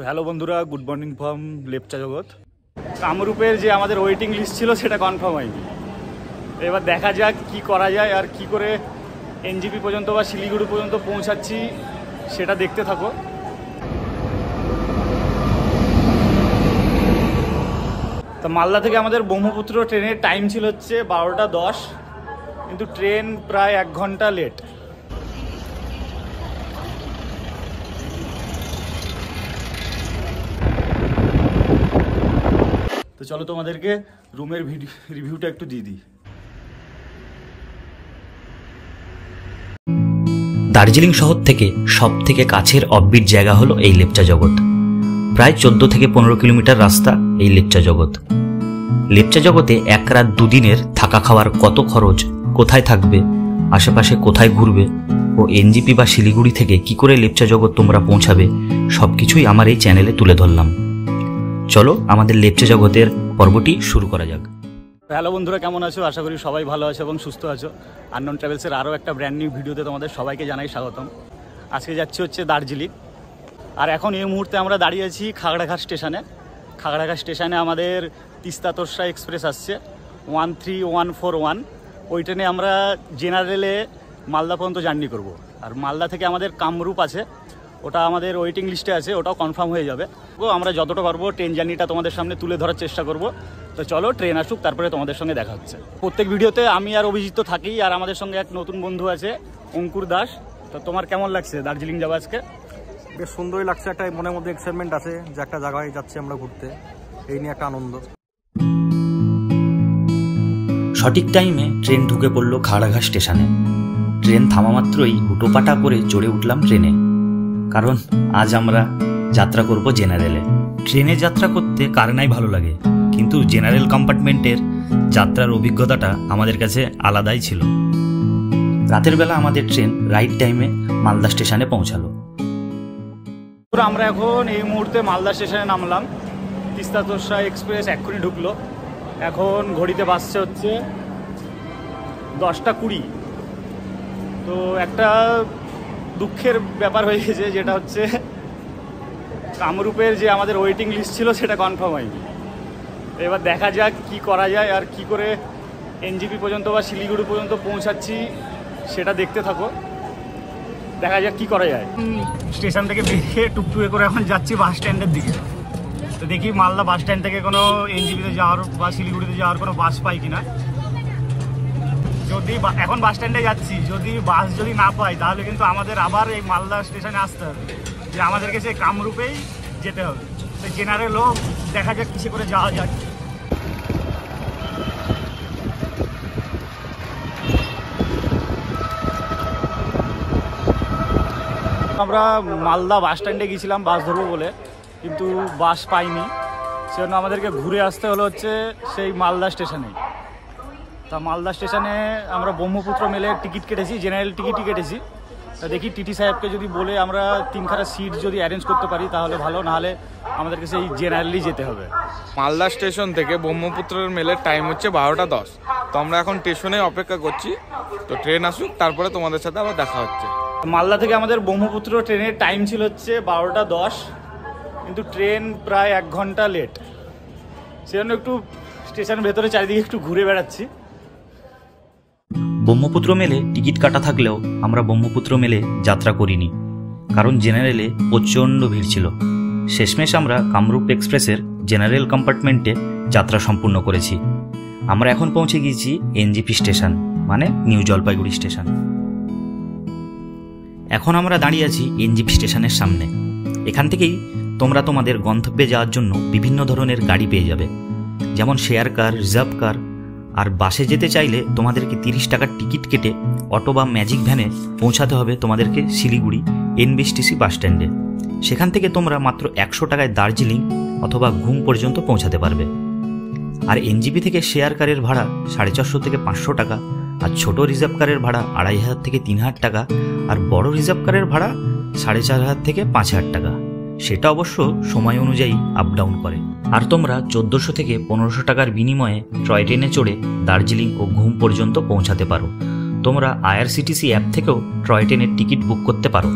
Hello বন্ধুরা, good morning from Lepcha জগৎ। কামরূপের যে আমাদের ওয়েটিং লিস্ট ছিল সেটা কনফার্ম হয়নি। এবার দেখা যাক কি করা যায় আর কি করে এনজিপি পর্যন্ত বা শিলিগুড়ি পর্যন্ত পৌঁছাচ্ছি সেটা দেখতে থাকো। তো মালদা থেকে আমাদের ব্রহ্মপুত্র ট্রেনের টাইম ছিল হচ্ছে 12টা 10, কিন্তু ট্রেন প্রায় 1 ঘন্টা লেট। তো চলো তোমাদেরকে রুমের রিভিউটা একটু দিয়ে দিই। দার্জিলিং শহর থেকে সব থেকে কাছের অফবিট জায়গা হলো এই লেপচা জগৎ। প্রায় 14 থেকে 15 কিলোমিটার রাস্তা এই লেপচা জগৎ। লেপচা জগতে 1 রাত 2 দিনের থাকা খাওয়ার কত খরচ, কোথায় থাকবে, আশেপাশে কোথায় ঘুরবে ও এনজিপি বা শিলিগুড়ি থেকে কি করে লেপচা জগৎ তোমরা পৌঁছাবে সবকিছুই আমার এই চ্যানেলে তুলে ধরলাম। চলো আমাদের লেপচা জগতের পর্বটি শুরু করা যাক। হ্যালো বন্ধুরা, কেমন আছো? আশা করি সবাই ভালো আছো এবং সুস্থ আছো। আননোন ট্রাভেলসের আরও একটা ব্র্যান্ড নিউ ভিডিওতে তোমাদের সবাইকে জানাই স্বাগতম। আজকে যাচ্ছি হচ্ছে দার্জিলিং, আর এখন এই মুহূর্তে আমরা দাঁড়িয়ে আছি খাগড়াঘাট স্টেশনে। খাগড়াঘাট স্টেশনে আমাদের তিস্তা তোরসা এক্সপ্রেস আসছে 13141। ওই ট্রেনে আমরা জেনারেলে মালদা পর্যন্ত জার্নি করব। আর মালদা থেকে আমাদের কামরূপ আছে, ওটা আমাদের ওয়েটিং লিস্টে আছে, ওটাও কনফার্ম হয়ে যাবে। আমরা যতটা পারবো ট্রেন জার্নিটা তোমাদের সামনে তুলে ধরার চেষ্টা করব। তো চলো ট্রেন আসুক, তারপরে তোমাদের সঙ্গে দেখা হচ্ছে। প্রত্যেক ভিডিওতে আমি আর অভিজিৎ তো থাকি, আর আমাদের সঙ্গে এক নতুন বন্ধু আছে অঙ্কুর দাস। তো তোমার কেমন লাগছে দার্জিলিং যাওয়া আজকে? বেশ সুন্দরই লাগছে, একটা মনের মধ্যে এক্সাইটমেন্ট আছে যে একটা জায়গায় যাচ্ছি আমরা ঘুরতে, এই নিয়ে একটা আনন্দ। সঠিক টাইমে ট্রেন ঢুকে পড়লো খাগড়াঘাট স্টেশনে। ট্রেন থামা মাত্রই হুটোপাটা করে চড়ে উঠলাম ট্রেনে, কারণ আজ আমরা যাত্রা করব জেনারেলে। ট্রেনে যাত্রা করতে কার নাই ভালো লাগে, কিন্তু জেনারেল কম্পার্টমেন্টের যাত্রার অভিজ্ঞতাটা আমাদের কাছে আলাদাই ছিল। রাতের বেলা আমাদের ট্রেন রাইট টাইমে মালদা স্টেশনে পৌঁছালো। আমরা এখন এই মুহূর্তে মালদা স্টেশনে নামলাম। তিস্তা তোরসা এক্সপ্রেস এক্ষুনি ঢুকলো। এখন ঘড়িতে বাজছে হচ্ছে 10টা 20। তো একটা দুঃখের ব্যাপার হয়ে গেছে, যেটা হচ্ছে কামরূপের যে আমাদের ওয়েটিং লিস্ট ছিল সেটা কনফার্ম হয়নি। এবার দেখা যাক কি করা যায় আর কি করে এনজিপি পর্যন্ত বা শিলিগুড়ি পর্যন্ত পৌঁছাচ্ছি সেটা দেখতে থাকো। দেখা যাক কি করা যায়। স্টেশন থেকে বেরিয়ে টুকটুকে করে এখন যাচ্ছি বাস স্ট্যান্ডের দিকে। তো দেখি মালদা বাস স্ট্যান্ড থেকে কোনো এনজিপিতে যাওয়ার বা শিলিগুড়িতে যাওয়ার কোনো বাস পাই কিনা। যদি এখন বাস স্ট্যান্ডে যাচ্ছি, যদি বাস না পাই তাহলে কিন্তু আমাদের আবার এই মালদা স্টেশনে আসতে হবে, যে আমাদেরকে সেই কামরূপেই যেতে হবে। তো জেনারেলও দেখা যাক কিসে করে যাওয়া যায়। আমরা মালদা বাস স্ট্যান্ডে গিয়েছিলাম বাস ধরবো বলে, কিন্তু বাস পাইনি। সেজন্য আমাদেরকে ঘুরে আসতে হলো হচ্ছে সেই মালদা স্টেশনে। তা মালদা স্টেশনে আমরা ব্রহ্মপুত্র মেলে টিকিট কেটেছি, জেনারেল টিকিটই কেটেছি। তা দেখি টিটি সাহেবকে যদি বলে আমরা 3খানা সিট যদি অ্যারেঞ্জ করতে পারি তাহলে ভালো, নাহলে আমাদেরকে সেই জেনারেলি যেতে হবে। মালদা স্টেশন থেকে ব্রহ্মপুত্রের মেলের টাইম হচ্ছে 12টা 10। তো আমরা এখন স্টেশনে অপেক্ষা করছি, তো ট্রেন আসুক তারপরে তোমাদের সাথে আবার দেখা হচ্ছে। মালদা থেকে আমাদের ব্রহ্মপুত্র ট্রেনের টাইম ছিল হচ্ছে 12টা 10, কিন্তু ট্রেন প্রায় 1 ঘন্টা লেট। সেজন্য একটু স্টেশনের ভেতরে চারিদিকে একটু ঘুরে বেড়াচ্ছি। ব্রহ্মপুত্র মেলে টিকিট কাটা থাকলেও আমরা ব্রহ্মপুত্র মেলে যাত্রা করিনি, কারণ জেনারেলে প্রচণ্ড ভিড় ছিল। শেষমেশ আমরা কামরূপ এক্সপ্রেসের জেনারেল কম্পার্টমেন্টে যাত্রা সম্পূর্ণ করেছি। আমরা এখন পৌঁছে গিয়েছি এনজিপি স্টেশন, মানে নিউ জলপাইগুড়ি স্টেশন। এখন আমরা দাঁড়িয়ে আছি এনজিপি স্টেশনের সামনে। এখান থেকেই তোমরা তোমাদের গন্তব্যে যাওয়ার জন্য বিভিন্ন ধরনের গাড়ি পেয়ে যাবে, যেমন শেয়ার কার, রিজার্ভ কার। আর বাসে যেতে চাইলে তোমাদেরকে 30 টাকার টিকিট কেটে অটো বা ম্যাজিক ভ্যানে পৌঁছাতে হবে তোমাদেরকে শিলিগুড়ি এনবিএসটিসি বাস স্ট্যান্ডে। সেখান থেকে তোমরা মাত্র 100 টাকায় দার্জিলিং অথবা ঘুম পর্যন্ত পৌঁছাতে পারবে। আর এনজিপি থেকে শেয়ার কারের ভাড়া 450 থেকে 500 টাকা, আর ছোট রিজার্ভ কারের ভাড়া 2500 থেকে 3000 টাকা, আর বড় রিজার্ভ কারের ভাড়া 4500 থেকে 5000 টাকা। সেটা অবশ্য সময় অনুযায়ী আপ ডাউন করে। আর তোমরা 1400 থেকে 1500 টাকার বিনিময়ে টয় ট্রেনে চড়ে দার্জিলিং ও ঘুম পর্যন্ত পৌঁছাতে পারো। তোমরা আইআরসিটিসি অ্যাপ থেকেও টয় ট্রেনের টিকিট বুক করতে পারো।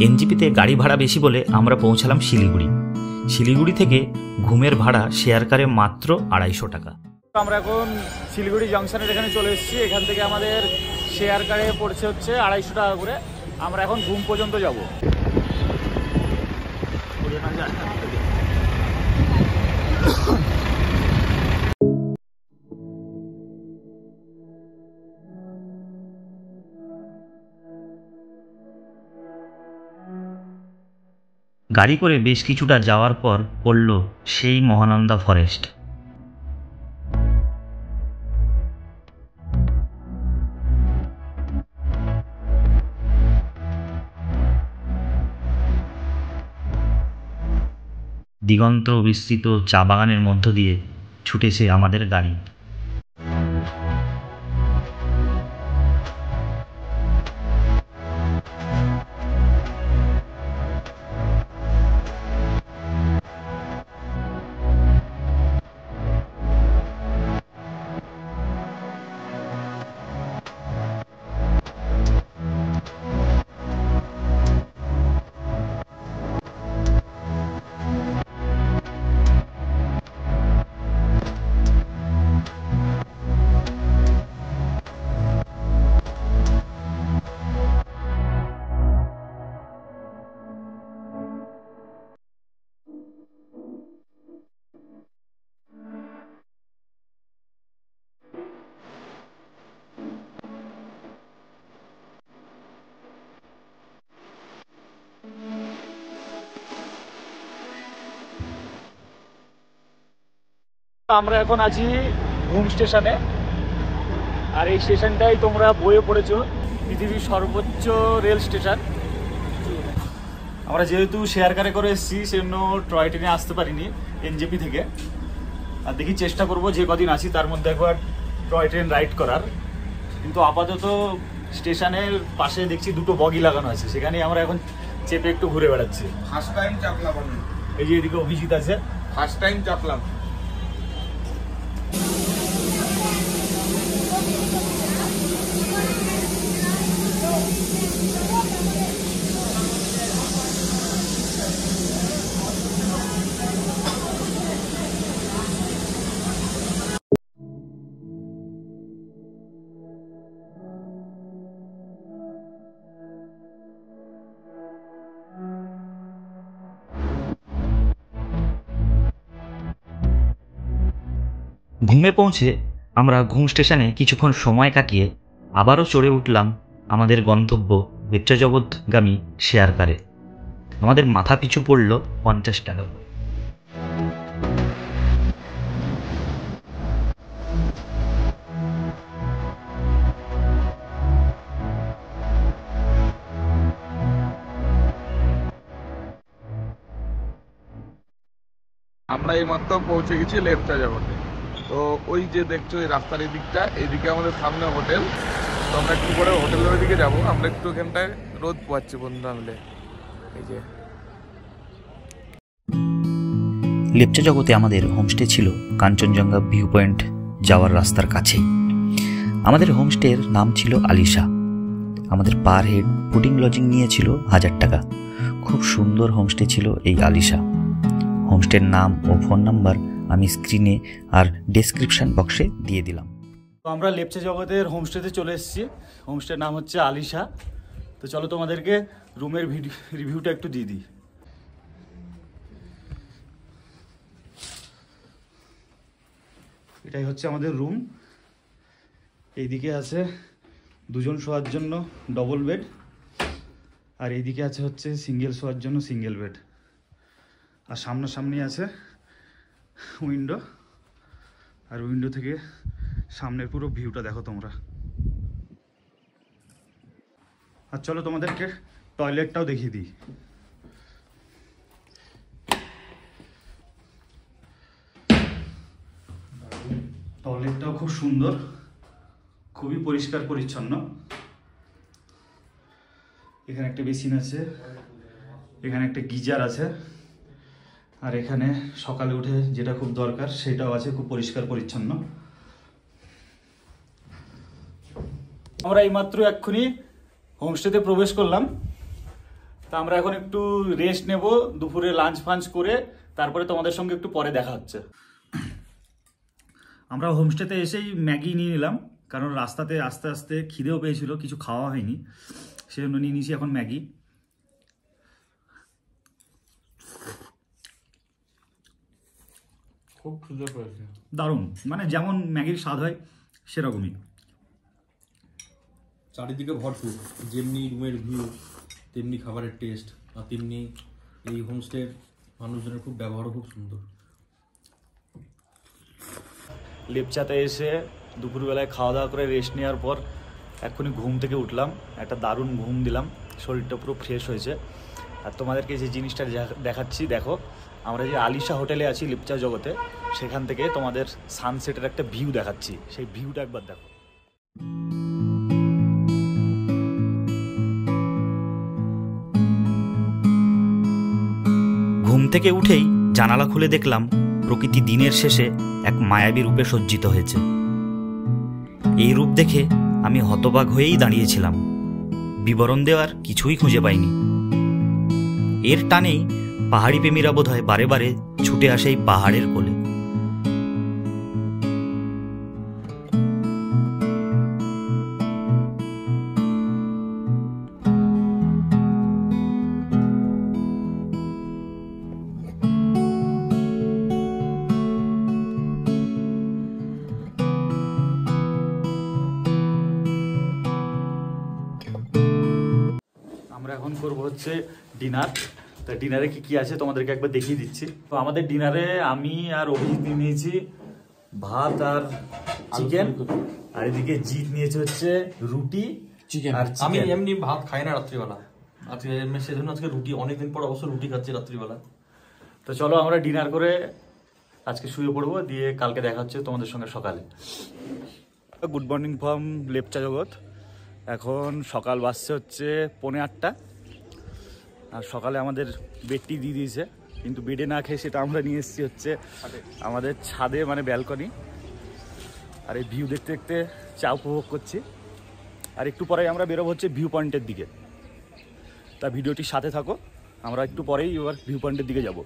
এনজিপিতে গাড়ি ভাড়া বেশি বলে আমরা পৌঁছালাম শিলিগুড়ি। শিলিগুড়ি থেকে ঘুমের ভাড়া শেয়ার কারে মাত্র 250 টাকা। আমরা এখন শিলিগুড়ি জংশনের এখানে চলে এসেছি। এখান থেকে আমাদের শেয়ার কারে পড়ছে হচ্ছে 250 টাকা করে। আমরা এখন ঘুম পর্যন্ত যাব। গাড়ি করে বেশ কিছুটা যাওয়ার পর পড়ল সেই মহানন্দা ফরেস্ট। দিগন্ত বিস্তৃত চা বাগানের মধ্য দিয়ে ছুটেছে আমাদের গাড়ি। আমরা এখন আছি ঘুম স্টেশনে, আর এই স্টেশনটাই তোমরা বইয়ে পড়েছো পৃথিবীর সর্বোচ্চ রেল স্টেশন। আমরা যেহেতু শেয়ার কারে করে এসেছি সেজন্য টয় ট্রেনে আসতে পারিনি এনজেপি থেকে। আর দেখি চেষ্টা করব যে কদিন আছি তার মধ্যে একবার টয় ট্রেন রাইড করার। কিন্তু আপাতত স্টেশনের পাশে দেখছি দুটো বগি লাগানো আছে, সেখানে আমরা এখন চেপে একটু ঘুরে বেড়াচ্ছি। ফার্স্ট টাইম চাপলাম আমি। এই যে এদিকে অভিজিৎ আছে, ফার্স্ট টাইম চাপলাম। ঘুমে পৌঁছে আমরা ঘুম স্টেশনে কিছুক্ষণ সময় কাটিয়ে আবারও চড়ে উঠলাম আমাদের গন্তব্য বেত্রাজগৎগামী শেয়ার কারে। আমাদের মাথা পিছু পড়ল 50 টাকা। আমরা এই মাত্র পৌঁছে গেছি লেপচা জগতে। তো ওই যে দেখছো এই রাস্তার এই দিকটা, এইদিকে আমাদের সামনে হোটেল। তো আমরা একটু পরে হোটেলের দিকে যাবো। আমরা একটু এখানটায় রোদ পোয়াচ্ছি বন্ধুরা মিলে। এই যে লেপচা জগতে আমাদের হোমস্টে ছিল কাঞ্চনজঙ্ঘা ভিউ পয়েন্ট যাওয়ার রাস্তার কাছেই। আমাদের হোমস্টের নাম ছিল আলিশা। আমাদের পার হেড ফুডিং লজিং নিয়েছিল 1000 টাকা। খুব সুন্দর হোমস্টে ছিল এই আলিশা। হোমস্টের নাম ও ফোন নাম্বার আমি স্ক্রিনে আর ডেসক্রিপশন বক্সে দিয়ে দিলাম। তো আমরা লেপচা জগতের হোমস্টেতে চলে এসেছি। হোমস্টের নাম হচ্ছে আলিশা। তো চলো তোমাদেরকে রুমের রিভিউটা একটু দিয়ে দিই। এটাই হচ্ছে আমাদের রুম। এইদিকে আছে দুজন শোয়ার জন্য ডবল বেড, আর এইদিকে আছে হচ্ছে সিঙ্গেল শোয়ার জন্য সিঙ্গেল বেড। আর সামনাসামনি আছে উইন্ডো, আর উইন্ডো থেকে সামনের পুরো ভিউটা দেখো তোমরা। আর চলো তোমাদেরকে টয়লেটটাও দেখিয়ে দিই। টয়লেটটাও খুব সুন্দর, খুবই পরিষ্কার পরিচ্ছন্ন। এখানে একটা বেসিন আছে, এখানে একটা গিজার আছে, আর এখানে সকালে উঠে যেটা খুব দরকার সেটাও আছে, খুব পরিষ্কার পরিচ্ছন্ন। আমরা এইমাত্র এক্ষুনি হোমস্টেতে প্রবেশ করলাম। তা আমরা এখন একটু রেস্ট নেব, দুপুরে লাঞ্চ ফাঞ্চ করে তারপরে তোমাদের সঙ্গে একটু পরে দেখা হচ্ছে। আমরা হোমস্টেতে এসেই ম্যাগি নিয়ে নিলাম, কারণ রাস্তাতে আস্তে আস্তে খিদেও পেয়েছিল, কিছু খাওয়া হয়নি, সেজন্য নিয়ে নিয়েছি এখন ম্যাগি। খুব সুন্দর হয়েছে, দারুণ, মানে যেমন ম্যাগির স্বাদ হয় সেরকমই। চারিদিকে ভরপুর, যেমনি রুমের ভিউ তেমনি খাবারের টেস্ট, আর তেমনি এই হোমস্টের মানুষজনের খুব ব্যবহারও খুব সুন্দর। লেপচাতে এসে দুপুরবেলায় খাওয়া দাওয়া করে রেস্ট নেওয়ার পর এক্ষুনি ঘুম থেকে উঠলাম, একটা দারুণ ঘুম দিলাম, শরীরটা পুরো ফ্রেশ হয়েছে। আর তোমাদেরকে যে জিনিসটা দেখাচ্ছি দেখো, আমরা যে আলিশা হোটেলে আছি লেপচা জগতে, সেখান থেকে তোমাদের সানসেটের একটা ভিউ দেখাচ্ছি, সেই ভিউটা একবার দেখো। ঘুম থেকে উঠেই জানালা খুলে দেখলাম প্রকৃতি দিনের শেষে এক মায়াবী রূপে সজ্জিত হয়েছে। এই রূপ দেখে আমি হতবাক হয়েই দাঁড়িয়েছিলাম, বিবরণ দেওয়ার কিছুই খুঁজে পাইনি। এর টানেই পাহাড়ি প্রেমীরা বোধহয় বারে বারে ছুটে আসে এই পাহাড়ের কোলে। আমরা এখন করবো হচ্ছে ডিনার। তো ডিনারে কি কি আছে তোমাদেরকে একবার দেখিয়ে দিচ্ছি। তো আমাদের ডিনারে আমি আর অভিজিৎ নিয়েছি ভাত আর চিকেন, আর এদিকে জিৎ নিয়েছে হচ্ছে রুটি চিকেন। আর আমি চিকেন। এমনি ভাত খাই না রাত্রিবেলা, আজকে সেজন্য আজকে রুটি, অনেকদিন পর অবশ্য রুটি খাচ্ছি রাত্রিবেলা। তো চলো আমরা ডিনার করে আজকে শুয়ে পড়বো, দিয়ে কালকে দেখা হচ্ছে তোমাদের সঙ্গে সকালে। গুড মর্নিং ফ্রম লেপচা জগৎ। এখন সকাল বাজছে হচ্ছে 8:45, আর সকালে আমাদের বেডটি দিয়ে দিয়েছে, কিন্তু বেডে না খেয়ে সেটা আমরা নিয়ে এসেছি হচ্ছে আমাদের ছাদে, মানে ব্যালকনি। আর এই ভিউ দেখতে দেখতে চা উপভোগ করছি। আর একটু পরেই আমরা বেরোবো হচ্ছে ভিউ পয়েন্টের দিকে। তা ভিডিওটির সাথে থাকো, আমরা একটু পরেই এবার ভিউ পয়েন্টের দিকে যাব।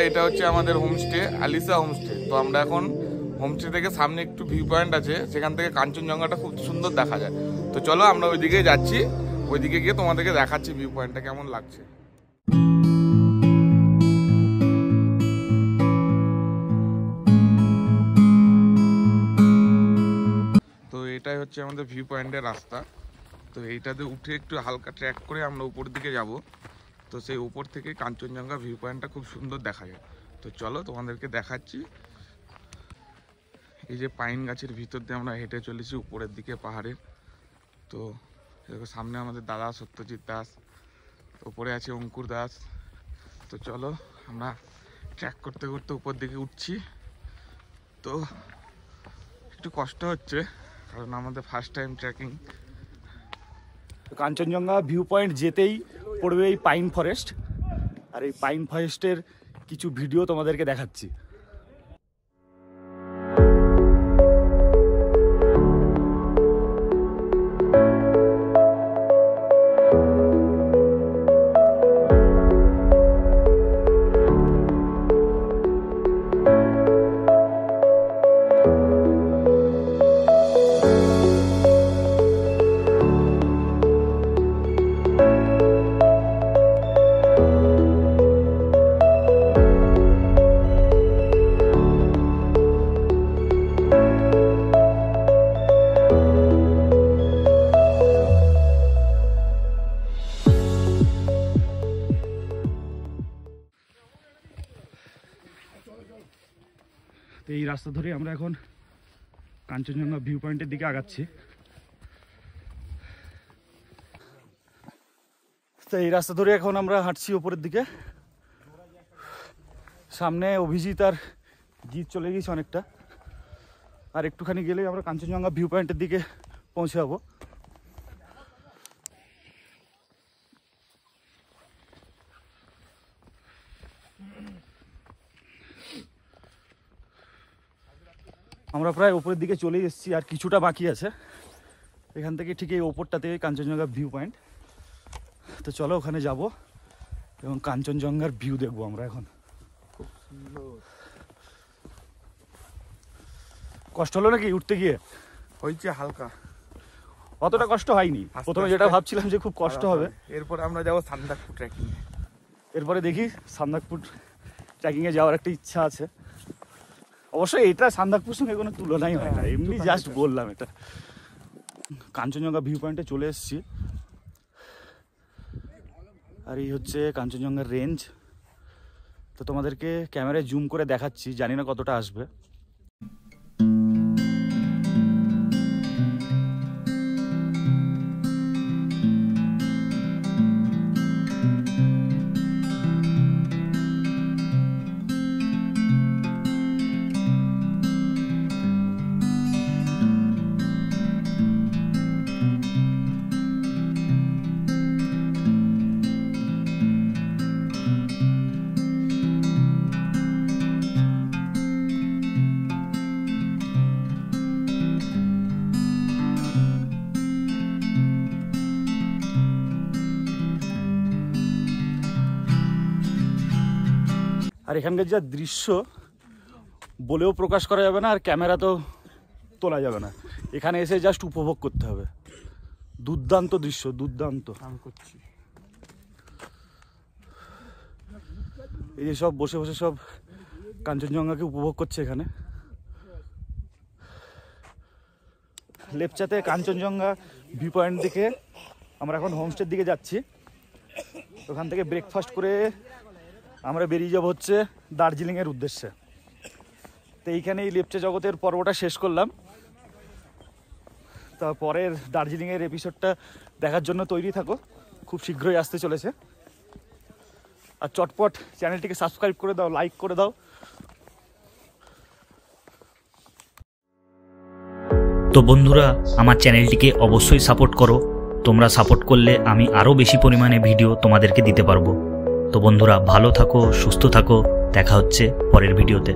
এটা হচ্ছে আমাদের হোমস্টে, আলিশা হোমস্টে। তো আমরা এখন হোমস্টে থেকে সামনে একটু ভিউ পয়েন্ট আছে, সেখান থেকে কাঞ্চনজঙ্ঘাটা খুব সুন্দর দেখা যায়। তো চলো আমরা ওইদিকে যাচ্ছি, ওইদিকে গিয়ে তোমাদেরকে দেখাচ্ছি ভিউ পয়েন্টটা কেমন লাগছে। তো এটাই হচ্ছে আমাদের ভিউ পয়েন্টের রাস্তা। তো এইটাতে উঠে একটু হালকা ট্র্যাক করে আমরা উপরের দিকে যাব। তো সেই উপর থেকে কাঞ্চনজঙ্ঘা ভিউ পয়েন্টটা খুব সুন্দর দেখা যায়। তো চলো তোমাদেরকে দেখাচ্ছি। এই যে পাইন গাছের ভিতর দিয়ে আমরা হেঁটে চলেছি উপরের দিকে পাহাড়ের। তো সামনে আমাদের দাদা সত্যজিৎ দাস, উপরে আছে অঙ্কুর দাস। তো চলো আমরা ট্র্যাক করতে করতে উপর দিকে উঠছি। তো একটু কষ্ট হচ্ছে, কারণ আমাদের first time trekking. Kanchenjunga view point যেতেই পড়বে এই পাইন ফরেস্ট, আর এই পাইন ফরেস্টের কিছু ভিডিও তোমাদেরকে দেখাচ্ছি। তো এই রাস্তা ধরে আমরা এখন কাঞ্চনজঙ্ঘা ভিউ পয়েন্টের দিকে আগাচ্ছি। তো এই রাস্তা ধরে এখন আমরা হাঁটছি ওপরের দিকে। সামনে অভিজিৎ আর জিৎ চলে গেছে অনেকটা, আর একটুখানি গেলেই আমরা কাঞ্চনজঙ্ঘা ভিউ পয়েন্টের দিকে পৌঁছে যাবো। আমরা প্রায় ওপরের দিকে চলে এসেছি, আর কিছুটা বাকি আছে। এখান থেকে ঠিক এই ওপরটাতে কাঞ্চনজঙ্ঘা ভিউ পয়েন্ট। তো চলো ওখানে যাব এবং কাঞ্চনজঙ্ঘার ভিউ দেখবো আমরা এখন। কষ্ট হলো নাকি উঠতে গিয়ে? হয়েছে হালকা, অতটা কষ্ট হয়নি। প্রথমে যেটা ভাবছিলাম যে খুব কষ্ট হবে। এরপর আমরা যাবো সান্দাকফু ট্রেকিং। এরপরে দেখি সান্দাকফু ট্রেকিংয়ে যাওয়ার একটা ইচ্ছা আছে। অবশ্যই এটা সান্দাকফুর সঙ্গে কোনো তুলনাই হয় না, এমনি জাস্ট বললাম এটা। কাঞ্চনজঙ্ঘা ভিউ পয়েন্টে চলে এসেছি, আর এই হচ্ছে কাঞ্চনজঙ্ঘার রেঞ্জ। তো তোমাদেরকে ক্যামেরায় জুম করে দেখাচ্ছি, জানি না কতটা আসবে। আর এখানকার যা দৃশ্য বলেও প্রকাশ করা যাবে না, আর ক্যামেরা তো তোলা যাবে না। এখানে এসে জাস্ট উপভোগ করতে হবে। দুর্দান্ত দৃশ্য, দুর্দান্ত। এই যে সব বসে বসে সব কাঞ্চনজঙ্ঘাকে উপভোগ করছে এখানে। লেপচাতে কাঞ্চনজঙ্ঘা ভিউ পয়েন্ট থেকে আমরা এখন হোমস্টের দিকে যাচ্ছি। ওখান থেকে ব্রেকফাস্ট করে আমরা বেরিয়ে যাব হচ্ছে দার্জিলিংয়ের উদ্দেশ্যে। তো এইখানেই লেপচা জগতের পর্বটা শেষ করলাম। তারপরের দার্জিলিংয়ের এপিসোডটা দেখার জন্য তৈরি থাকো, খুব শীঘ্রই আসতে চলেছে। আর চটপট চ্যানেলটিকে সাবস্ক্রাইব করে দাও, লাইক করে দাও। তো বন্ধুরা, আমার চ্যানেলটিকে অবশ্যই সাপোর্ট করো। তোমরা সাপোর্ট করলে আমি আরও বেশি পরিমাণে ভিডিও তোমাদেরকে দিতে পারবো। তো বন্ধুরা, ভালো থাকো, সুস্থ থাকো, দেখা হচ্ছে পরের ভিডিওতে।